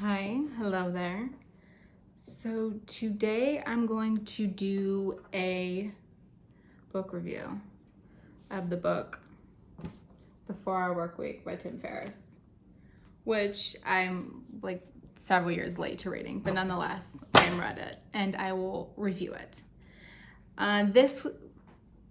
Hi, hello there. So today I'm going to do a book review of the book The 4-Hour Workweek by Tim Ferriss, which I'm like several years late to reading, but nonetheless, I read it and I will review it. This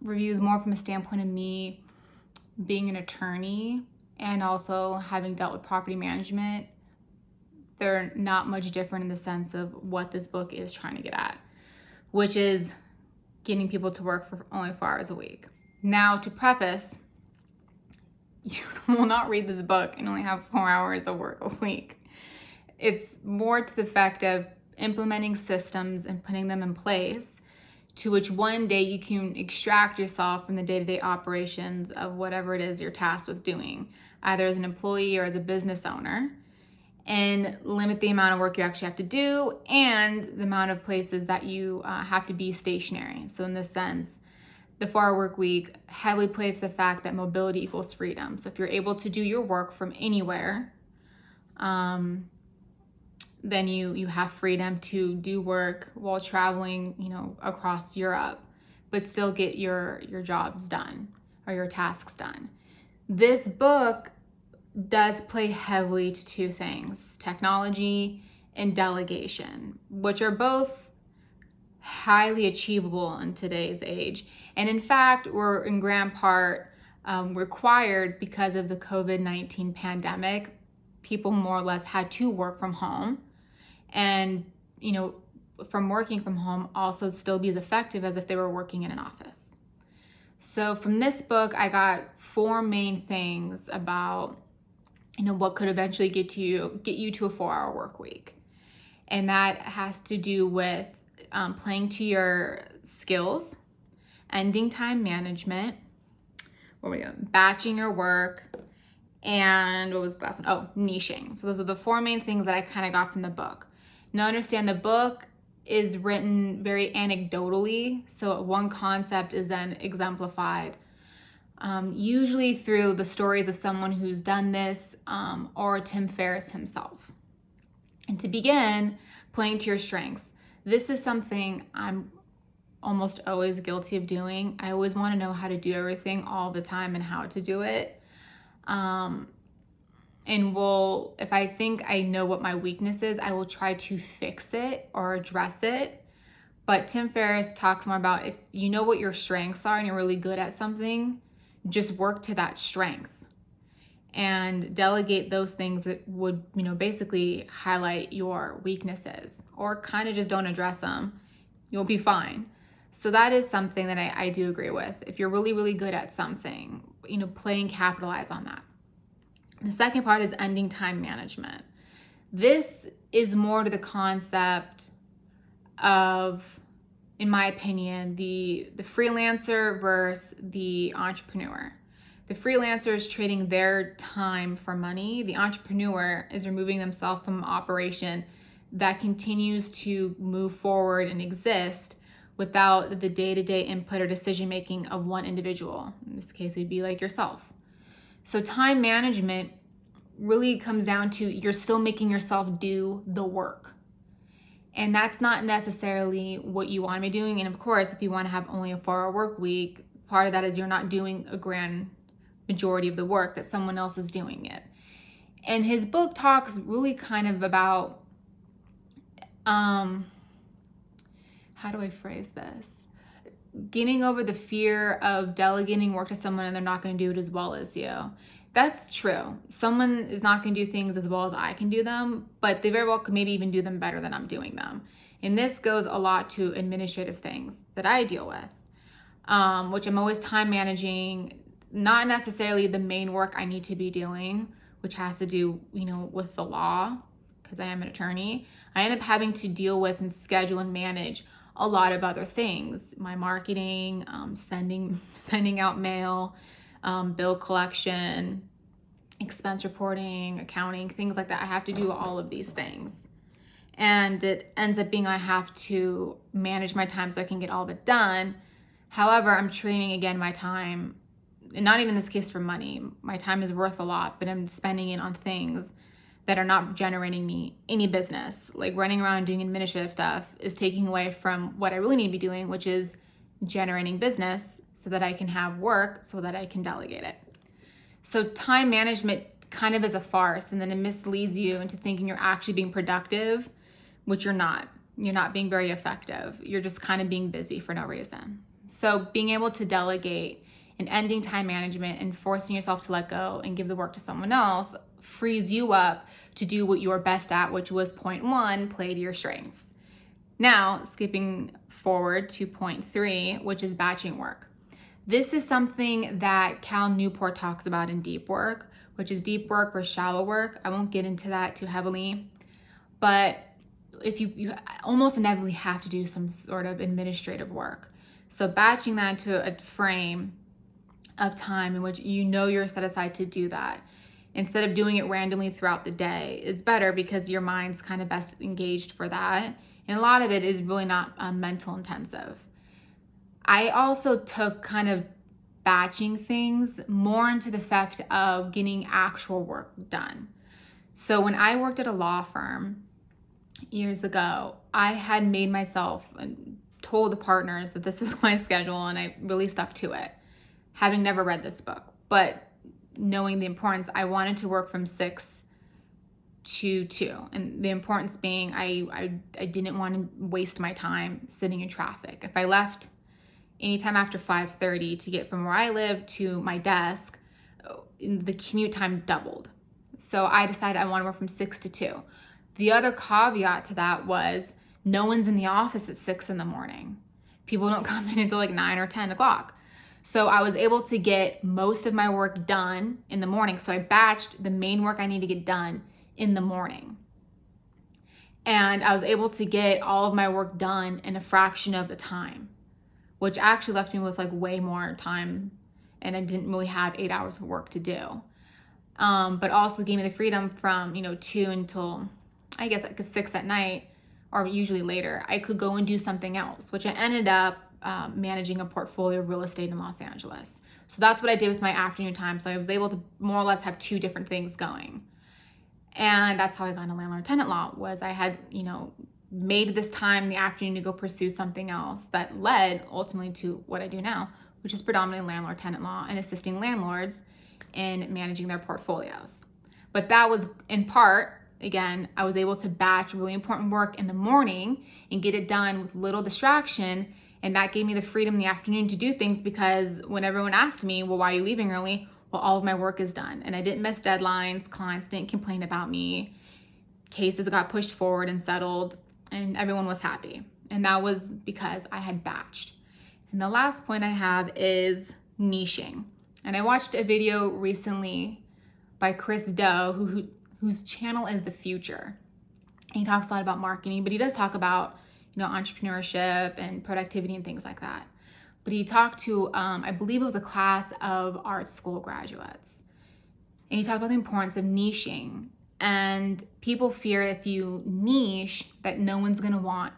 review is more from a standpoint of me being an attorney and also having dealt with property management. They're not much different in the sense of what this book is trying to get at, which is getting people to work for only 4 hours a week. Now, to preface, you will not read this book and only have 4 hours of work a week. It's more to the effect of implementing systems and putting them in place to which one day you can extract yourself from the day-to-day operations of whatever it is you're tasked with doing, either as an employee or as a business owner, and limit the amount of work you actually have to do and the amount of places that you have to be stationary. So in this sense, the 4-hour work week heavily plays the fact that mobility equals freedom. So if you're able to do your work from anywhere, then you have freedom to do work while traveling, across Europe, but still get your jobs done or your tasks done. This book does play heavily to two things: technology and delegation, which are both highly achievable in today's age. And in fact, were in grand part required because of the COVID-19 pandemic. People more or less had to work from home and, from working from home also still be as effective as if they were working in an office. So from this book, I got 4 main things about what could eventually get you to a 4-hour work week. And that has to do with playing to your skills, ending time management, batching your work, and what was the last one? Oh, niching. So those are the 4 main things that I kind of got from the book. Now understand, the book is written very anecdotally, so one concept is then exemplified usually through the stories of someone who's done this or Tim Ferriss himself. And to begin, playing to your strengths. This is something I'm almost always guilty of doing. I always want to know how to do everything all the time and how to do it. If I think I know what my weakness is, I will try to fix it or address it. But Tim Ferriss talks more about, if you know what your strengths are and you're really good at something, just work to that strength and delegate those things that would, basically highlight your weaknesses, or kind of just don't address them. You'll be fine. So that is something that I do agree with. If you're really, really good at something, play and capitalize on that. The second part is ending time management. This is more to the concept of, in my opinion, the freelancer versus the entrepreneur. The freelancer is trading their time for money. The entrepreneur is removing themselves from an operation that continues to move forward and exist without the day-to-day input or decision-making of one individual. In this case, it would be like yourself. So time management really comes down to, you're still making yourself do the work. And that's not necessarily what you want to be doing. And of course, if you want to have only a 4-hour work week, part of that is you're not doing a grand majority of the work, that someone else is doing it. And his book talks really kind of about, how do I phrase this? Getting over the fear of delegating work to someone and they're not going to do it as well as you. That's true. Someone is not going to do things as well as I can do them, but they very well could maybe even do them better than I'm doing them. And this goes a lot to administrative things that I deal with, which I'm always time managing, not necessarily the main work I need to be doing, which has to do, with the law, because I am an attorney. I end up having to deal with and schedule and manage a lot of other things: my marketing, sending out mail, bill collection, expense reporting, accounting, things like that. I have to do all of these things. And it ends up being I have to manage my time so I can get all of it done. However, I'm trading, again, my time, and not even in this case for money. My time is worth a lot, but I'm spending it on things that are not generating me any business. Like running around doing administrative stuff is taking away from what I really need to be doing, which is generating business so that I can have work, so that I can delegate it. So time management kind of is a farce, and then it misleads you into thinking you're actually being productive, which you're not. You're not being very effective. You're just kind of being busy for no reason. So being able to delegate and ending time management and forcing yourself to let go and give the work to someone else frees you up to do what you're best at, which was point 1, play to your strengths. Now, skipping forward to point 3, which is batching work. This is something that Cal Newport talks about in deep work, which is deep work or shallow work. I won't get into that too heavily, but if you almost inevitably have to do some sort of administrative work. So batching that into a frame of time in which you know you're set aside to do that, instead of doing it randomly throughout the day, is better because your mind's kind of best engaged for that. And a lot of it is really not mental intensive. I also took kind of batching things more into the fact of getting actual work done. So when I worked at a law firm years ago, I had made myself and told the partners that this was my schedule, and I really stuck to it, having never read this book. But knowing the importance, I wanted to work from 6 to 2. And the importance being I didn't want to waste my time sitting in traffic. If I left anytime after 5:30 to get from where I live to my desk, the commute time doubled. So I decided I want to work from 6 to 2. The other caveat to that was no one's in the office at 6 in the morning. People don't come in until like 9 or 10 o'clock. So I was able to get most of my work done in the morning. So I batched the main work I need to get done in the morning. And I was able to get all of my work done in a fraction of the time, which actually left me with like way more time, and I didn't really have 8 hours of work to do. But also gave me the freedom from 2 until I guess like 6 at night, or usually later, I could go and do something else, which I ended up managing a portfolio of real estate in Los Angeles. So that's what I did with my afternoon time. So I was able to more or less have 2 different things going. And that's how I got into landlord-tenant law, was I had, made this time in the afternoon to go pursue something else that led ultimately to what I do now, which is predominantly landlord-tenant law and assisting landlords in managing their portfolios. But that was in part, again, I was able to batch really important work in the morning and get it done with little distraction. And that gave me the freedom in the afternoon to do things, because when everyone asked me, well, why are you leaving early? Well, all of my work is done. And I didn't miss deadlines. Clients didn't complain about me. Cases got pushed forward and settled, and everyone was happy. And that was because I had batched. And the last point I have is niching. And I watched a video recently by Chris Do, whose channel is The Future. And he talks a lot about marketing, but he does talk about entrepreneurship and productivity and things like that. But he talked to, I believe it was a class of art school graduates. And he talked about the importance of niching. And people fear if you niche that no one's gonna want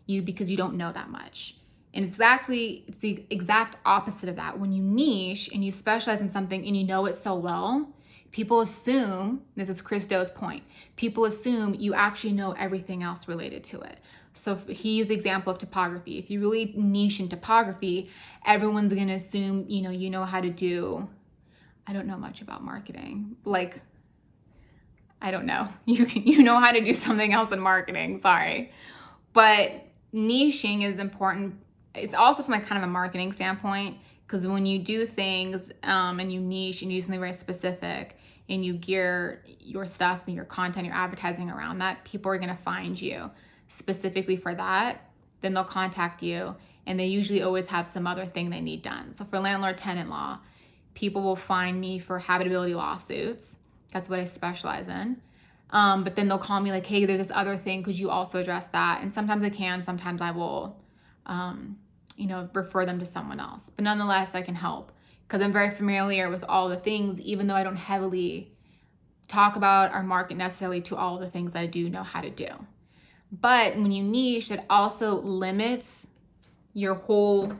you because you don't know that much. And it's the exact opposite of that. When you niche and you specialize in something and you know it so well, people assume, this is Chris Do's point, people assume you actually know everything else related to it. So he used the example of topography. If you really niche in topography, everyone's gonna assume you know how to do, I don't know much about marketing. Like, I don't know. You know how to do something else in marketing, sorry. But niching is important. It's also from kind of a marketing standpoint, because when you do things and you niche and you do something very specific and you gear your stuff and your content, your advertising around that, people are gonna find you specifically for that. Then they'll contact you, and they usually always have some other thing they need done. So for landlord-tenant law, people will find me for habitability lawsuits. That's what I specialize in. But then they'll call me like, hey, there's this other thing. Could you also address that? And sometimes I can, sometimes I will, refer them to someone else. But nonetheless, I can help because I'm very familiar with all the things, even though I don't heavily talk about or market necessarily to all the things that I do know how to do. But when you niche, it also limits your whole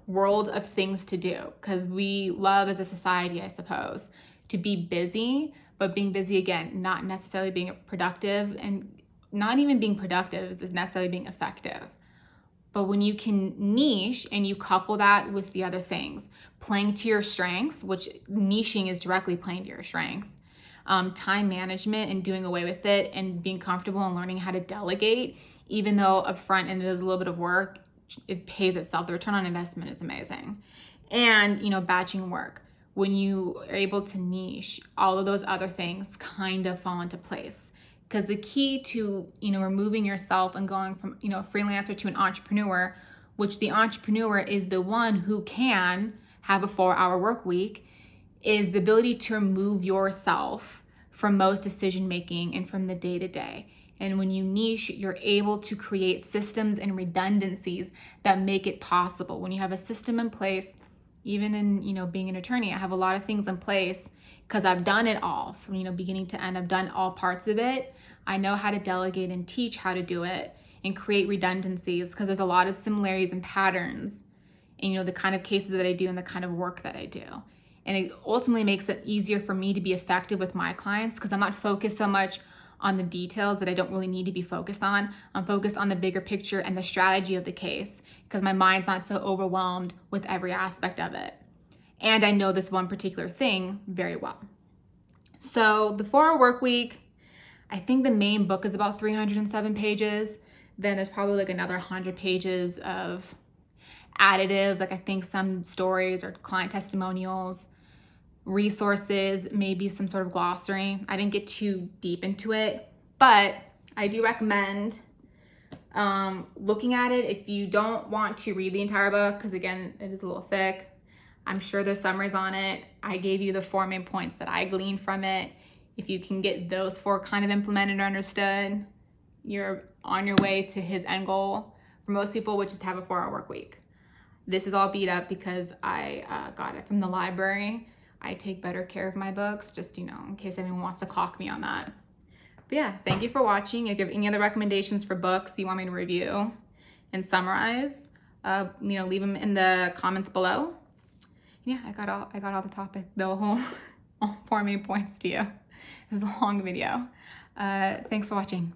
world of things to do, because we love as a society, I suppose, to be busy, but being busy, again, not necessarily being productive, and not even being productive is necessarily being effective. But when you can niche and you couple that with the other things, playing to your strengths, which niching is directly playing to your strength, time management and doing away with it, and being comfortable and learning how to delegate, even though upfront and it is a little bit of work, it pays itself. The return on investment is amazing. And, batching work. When you are able to niche, all of those other things kind of fall into place. Because the key to, removing yourself and going from, a freelancer to an entrepreneur, which the entrepreneur is the one who can have a 4-hour work week, is the ability to remove yourself from most decision making and from the day-to-day. And when you niche, you're able to create systems and redundancies that make it possible. When you have a system in place, even in, being an attorney, I have a lot of things in place because I've done it all from, beginning to end. I've done all parts of it. I know how to delegate and teach how to do it and create redundancies, because there's a lot of similarities and patterns in, the kind of cases that I do and the kind of work that I do. And it ultimately makes it easier for me to be effective with my clients, because I'm not focused so much on the details that I don't really need to be focused on. I'm focused on the bigger picture and the strategy of the case, because my mind's not so overwhelmed with every aspect of it. And I know this one particular thing very well. So the 4-hour work week, I think the main book is about 307 pages. Then there's probably like another 100 pages of additives, like I think some stories or client testimonials, resources, maybe some sort of glossary. I didn't get too deep into it, but I do recommend looking at it. If you don't want to read the entire book, because again, it is a little thick, I'm sure there's summaries on it. I gave you the 4 main points that I gleaned from it. If you can get those 4 kind of implemented or understood, you're on your way to his end goal for most people, which is to have a 4-hour work week. This is all beat up because I got it from the library. I take better care of my books, just, in case anyone wants to clock me on that. But yeah, thank you for watching. If you have any other recommendations for books you want me to review and summarize, leave them in the comments below. Yeah, I got all the topic, the whole all 4 main points to you. This is a long video. Thanks for watching.